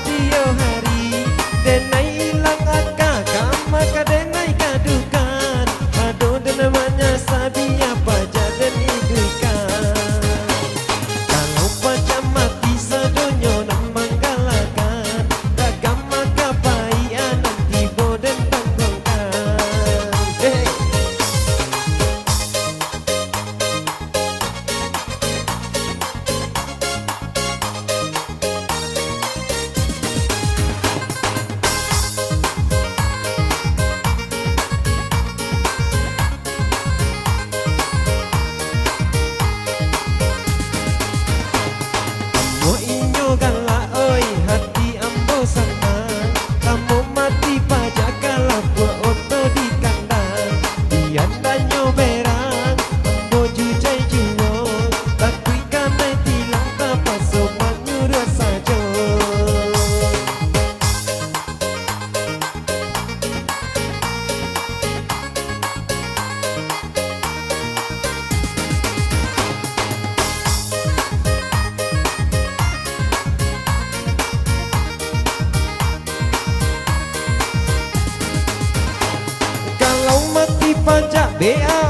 dia hari denai ilang akak maka denai kadukan aduh dan namanya sabi apa jadi idukan kalau pajak mati sedonyo nak menggalakan dagam maka payah nanti boden tanggungkan hey. Ambo inyo galak oi hati ambo senang kamu mati pajak kalau buat oto di kandang biar danyo berang ambo jujai juno tapi kami tilang tapas sopan nyuruh saja kalau mati pajak BA